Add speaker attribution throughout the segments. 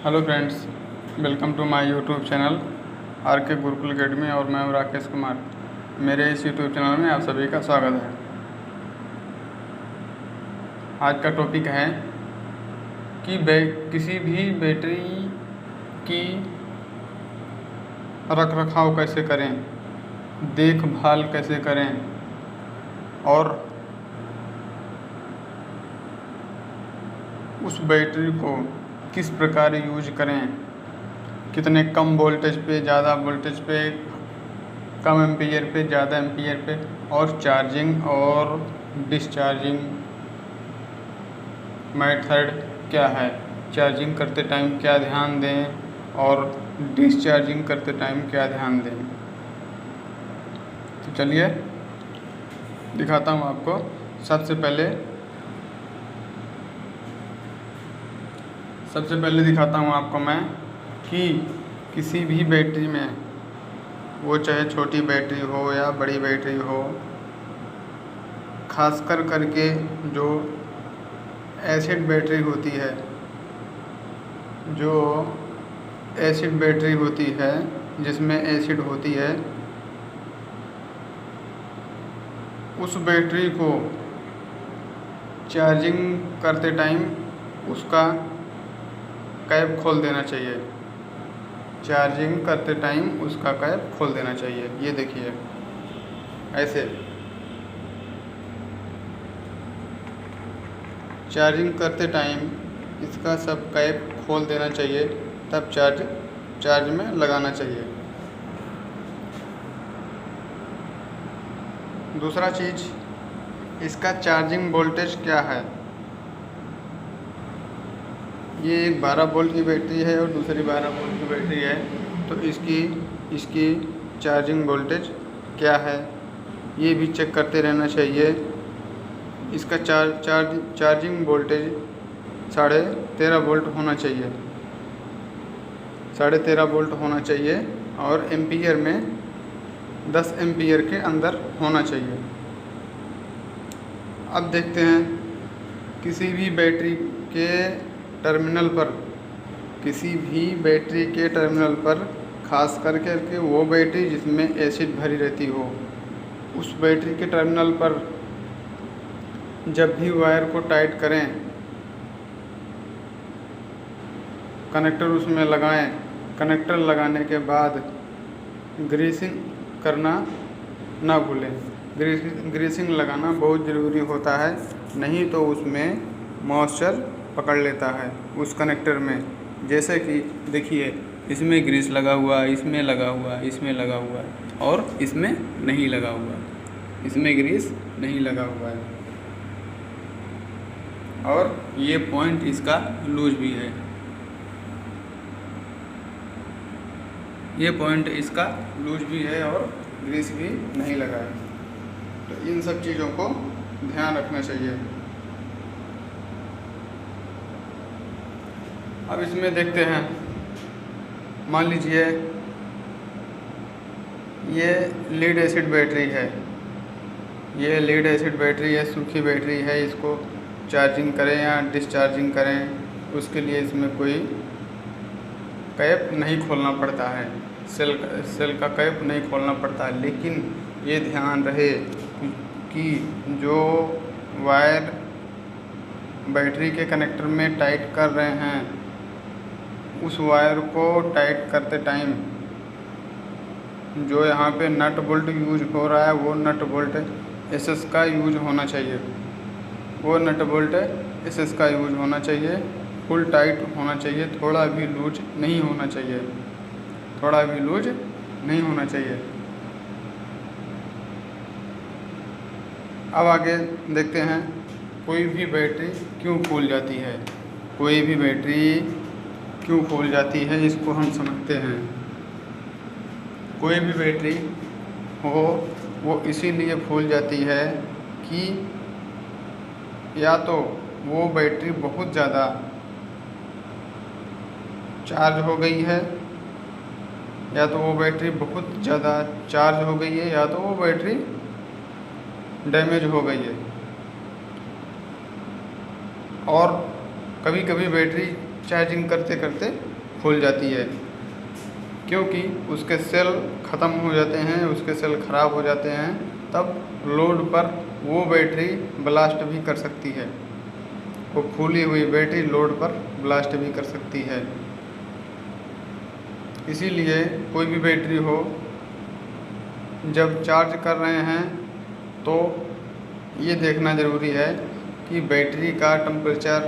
Speaker 1: Hello friends, welcome to my YouTube channel R K Gurukul academy और मैं हूं राकेश कुमार। मेरे इस यूट्यूब चैनल में आप सभी का स्वागत है। आज का टॉपिक है कि किसी भी बैटरी की रख रखाव कैसे करें, देखभाल कैसे करें और उस बैटरी को किस प्रकार यूज करें, कितने कम वोल्टेज पे, ज़्यादा वोल्टेज पे, कम एम्पीयर पे, ज़्यादा एम्पीयर पे, और चार्जिंग और डिस्चार्जिंग मेथड क्या है, चार्जिंग करते टाइम क्या ध्यान दें और डिस्चार्जिंग करते टाइम क्या ध्यान दें। तो चलिए दिखाता हूँ आपको। सबसे पहले दिखाता हूँ आपको मैं कि किसी भी बैटरी में, वो चाहे छोटी बैटरी हो या बड़ी बैटरी हो, खासकर करके जो एसिड बैटरी होती है, जिसमें एसिड होती है, उस बैटरी को चार्जिंग करते टाइम उसका कैप खोल देना चाहिए। चार्जिंग करते टाइम उसका कैप खोल देना चाहिए। ये देखिए, ऐसे चार्जिंग करते टाइम इसका सब कैप खोल देना चाहिए, तब चार्ज में लगाना चाहिए। दूसरा चीज़, इसका चार्जिंग वोल्टेज क्या है। ये एक 12 वोल्ट की बैटरी है और दूसरी 12 वोल्ट की बैटरी है, तो इसकी चार्जिंग वोल्टेज क्या है ये भी चेक करते रहना चाहिए। इसका चार्जिंग वोल्टेज 13.5 वोल्ट होना चाहिए, 13.5 वोल्ट होना चाहिए, और एम्पीयर में 10 एम्पीयर के अंदर होना चाहिए। अब देखते हैं किसी भी बैटरी के टर्मिनल पर, खास करके वो बैटरी जिसमें एसिड भरी रहती हो, उस बैटरी के टर्मिनल पर जब भी वायर को टाइट करें, कनेक्टर उसमें लगाएं, कनेक्टर लगाने के बाद ग्रीसिंग करना ना भूलें। ग्रीसिंग लगाना बहुत ज़रूरी होता है, नहीं तो उसमें मॉइस्चर पकड़ लेता है उस कनेक्टर में। जैसे कि देखिए, इसमें ग्रीस लगा हुआ, इसमें लगा हुआ, इसमें लगा हुआ और इसमें नहीं लगा हुआ, इसमें ग्रीस नहीं लगा हुआ है, और ये पॉइंट इसका लूज भी है, ये पॉइंट इसका लूज भी है और ग्रीस भी नहीं लगा है। तो इन सब चीज़ों को ध्यान रखना चाहिए। अब इसमें देखते हैं, मान लीजिए ये लीड एसिड बैटरी है, ये लीड एसिड बैटरी है, सूखी बैटरी है। इसको चार्जिंग करें या डिस्चार्जिंग करें, उसके लिए इसमें कोई कैप नहीं खोलना पड़ता है, सेल का कैप नहीं खोलना पड़ता। लेकिन ये ध्यान रहे कि जो वायर बैटरी के कनेक्टर में टाइट कर रहे हैं, उस वायर को टाइट करते टाइम जो यहाँ पे नट बोल्ट यूज हो रहा है, वो नट बोल्ट एसएस का यूज होना चाहिए, वो नट बोल्ट एसएस का यूज होना चाहिए। फुल टाइट होना चाहिए, थोड़ा भी लूज नहीं होना चाहिए, थोड़ा भी लूज नहीं होना चाहिए। अब आगे देखते हैं कोई भी बैटरी क्यों फूल जाती है। कोई भी बैटरी क्यों फूल जाती है, इसको हम समझते हैं। कोई भी बैटरी हो, वो इसीलिए फूल जाती है कि या तो वो बैटरी बहुत ज़्यादा चार्ज हो गई है, या तो वो बैटरी बहुत ज़्यादा चार्ज हो गई है, या तो वो बैटरी डैमेज हो गई है। और कभी कभी बैटरी चार्जिंग करते करते फूल जाती है, क्योंकि उसके सेल ख़त्म हो जाते हैं, उसके सेल ख़राब हो जाते हैं। तब लोड पर वो बैटरी ब्लास्ट भी कर सकती है, वो फूली हुई बैटरी लोड पर ब्लास्ट भी कर सकती है। इसीलिए कोई भी बैटरी हो, जब चार्ज कर रहे हैं तो ये देखना ज़रूरी है कि बैटरी का टेम्परेचर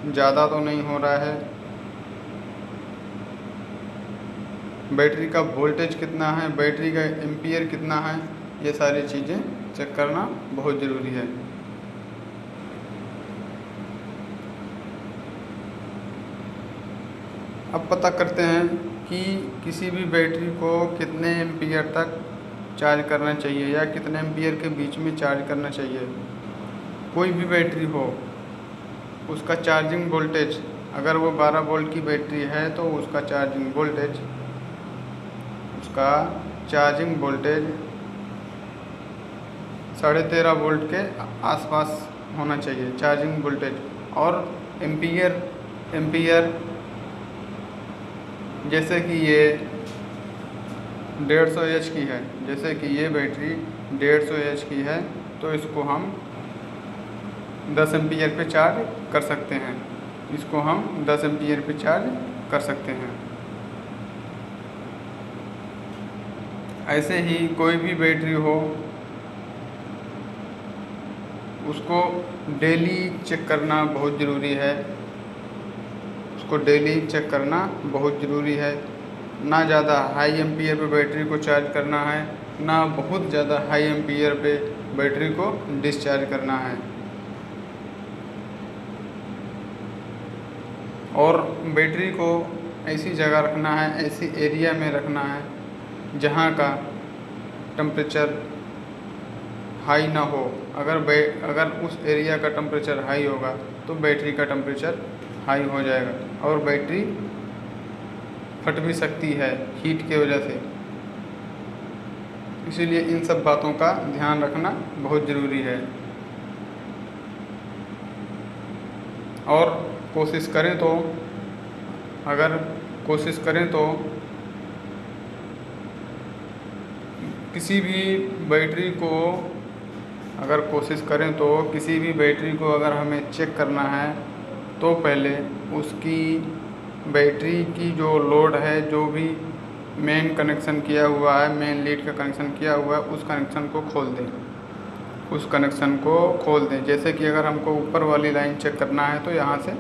Speaker 1: ज़्यादा तो नहीं हो रहा है, बैटरी का वोल्टेज कितना है, बैटरी का एम्पियर कितना है, ये सारी चीज़ें चेक करना बहुत ज़रूरी है। अब पता करते हैं कि किसी भी बैटरी को कितने एम्पियर तक चार्ज करना चाहिए या कितने एम्पियर के बीच में चार्ज करना चाहिए। कोई भी बैटरी हो, उसका चार्जिंग वोल्टेज, अगर वो 12 वोल्ट की बैटरी है तो उसका चार्जिंग वोल्टेज 13.5 वोल्ट के आसपास होना चाहिए चार्जिंग वोल्टेज। और एम्पियर जैसे कि ये 150 एच की है, जैसे कि ये बैटरी 150 एच की है, तो इसको हम 10 एम्पियर पे चार्ज कर सकते हैं, इसको हम 10 एम्पियर पे चार्ज कर सकते हैं। ऐसे ही कोई भी बैटरी हो, उसको डेली चेक करना बहुत ज़रूरी है, उसको डेली चेक करना बहुत ज़रूरी है। ना ज़्यादा हाई एम्पियर पे बैटरी को चार्ज करना है, ना बहुत ज़्यादा हाई एम्पियर पे बैटरी को डिस्चार्ज करना है। और बैटरी को ऐसी जगह रखना है, ऐसी एरिया में रखना है जहाँ का टेम्परेचर हाई ना हो। अगर उस एरिया का टेम्परेचर हाई होगा तो बैटरी का टेम्परेचर हाई हो जाएगा और बैटरी फट भी सकती है हीट के वजह से। इसीलिए इन सब बातों का ध्यान रखना बहुत ज़रूरी है। और कोशिश करें तो किसी भी बैटरी को अगर हमें चेक करना है तो पहले उसकी बैटरी की जो लोड है, जो भी मेन कनेक्शन किया हुआ है, मेन लीड का कनेक्शन किया हुआ है, उस कनेक्शन को खोल दें। जैसे कि अगर हमको ऊपर वाली लाइन चेक करना है तो यहाँ से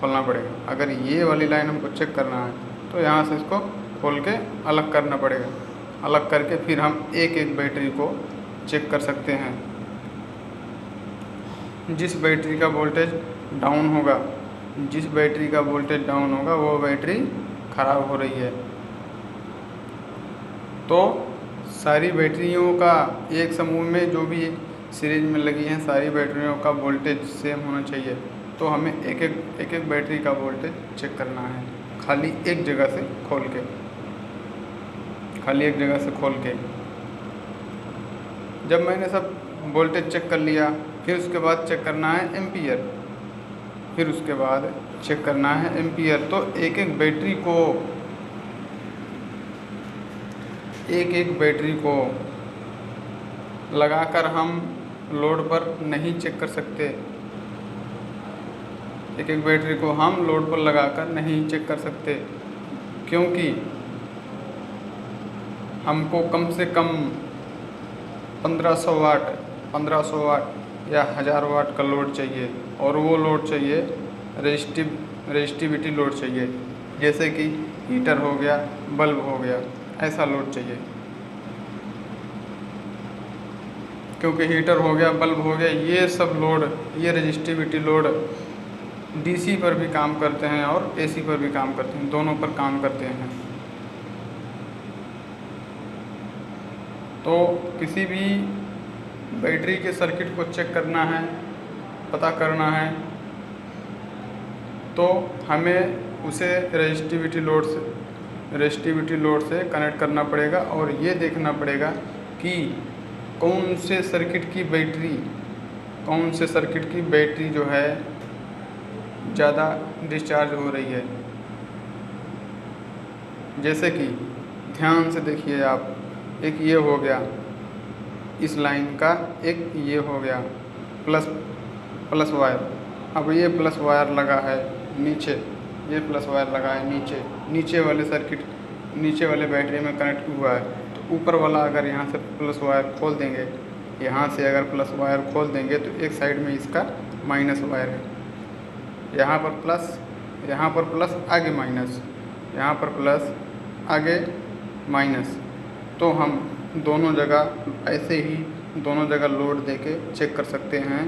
Speaker 1: खोलना पड़ेगा, अगर ये वाली लाइन हमको चेक करना है तो यहाँ से इसको खोल के अलग करना पड़ेगा। अलग करके फिर हम एक एक बैटरी को चेक कर सकते हैं। जिस बैटरी का वोल्टेज डाउन होगा वो बैटरी ख़राब हो रही है। तो सारी बैटरियों का एक समूह में जो भी सीरीज में लगी हैं सारी बैटरियों का वोल्टेज सेम होना चाहिए। तो हमें एक एक बैटरी का वोल्टेज चेक करना है, खाली एक जगह से खोल के। जब मैंने सब वोल्टेज चेक कर लिया, फिर उसके बाद चेक करना है एम्पियर, तो एक एक बैटरी को लगाकर हम लोड पर नहीं चेक कर सकते। एक एक बैटरी को हम लोड पर लगाकर नहीं चेक कर सकते, क्योंकि हमको कम से कम 1500 वाट या 1000 वाट का लोड चाहिए। और वो लोड चाहिए रेजिस्टिविटी लोड चाहिए, जैसे कि हीटर हो गया, बल्ब हो गया, ऐसा लोड चाहिए। क्योंकि हीटर हो गया, बल्ब हो गया, ये सब लोड, ये रेजिस्टिविटी लोड डीसी पर भी काम करते हैं और एसी पर भी काम करते हैं, दोनों पर काम करते हैं। तो किसी भी बैटरी के सर्किट को चेक करना है, पता करना है, तो हमें उसे रेजिस्टिविटी लोड से कनेक्ट करना पड़ेगा और ये देखना पड़ेगा कि कौन से सर्किट की बैटरी जो है ज़्यादा डिस्चार्ज हो रही है। जैसे कि ध्यान से देखिए आप, एक ये हो गया इस लाइन का, एक ये हो गया प्लस प्लस वायर। अब ये प्लस वायर लगा है नीचे, ये प्लस वायर लगा है नीचे, नीचे वाले सर्किट, नीचे वाले बैटरी में कनेक्ट हुआ है। तो ऊपर वाला अगर यहाँ से प्लस वायर खोल देंगे, यहाँ से अगर प्लस वायर खोल देंगे तो एक साइड में इसका माइनस वायर है, यहाँ पर प्लस, यहाँ पर प्लस आगे माइनस, यहाँ पर प्लस आगे माइनस। तो हम दोनों जगह ऐसे ही दोनों जगह लोड देके चेक कर सकते हैं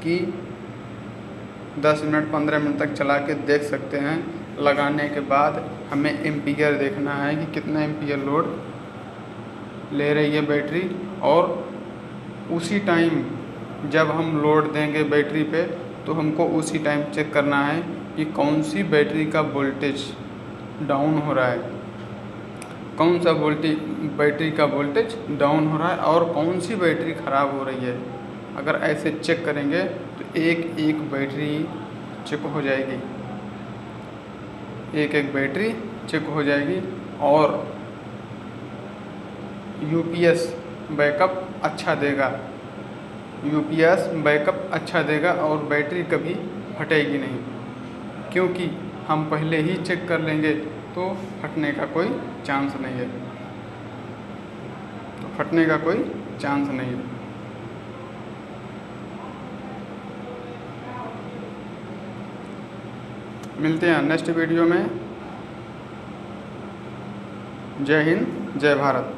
Speaker 1: कि 10 मिनट 15 मिनट तक चला के देख सकते हैं। लगाने के बाद हमें एम्पीयर देखना है कि कितना एम्पीयर लोड ले रही है बैटरी, और उसी टाइम जब हम लोड देंगे बैटरी पे तो हमको उसी टाइम चेक करना है कि कौन सी बैटरी का वोल्टेज डाउन हो रहा है, कौन सा बैटरी का वोल्टेज डाउन हो रहा है और कौन सी बैटरी ख़राब हो रही है। अगर ऐसे चेक करेंगे तो एक एक बैटरी चेक हो जाएगी, एक एक बैटरी चेक हो जाएगी और यूपीएस बैकअप अच्छा देगा, यूपीएस बैकअप अच्छा देगा और बैटरी कभी फटेगी नहीं, क्योंकि हम पहले ही चेक कर लेंगे तो फटने का कोई चांस नहीं है, तो फटने का कोई चांस नहीं है। मिलते हैं नेक्स्ट वीडियो में। जय हिंद, जय भारत।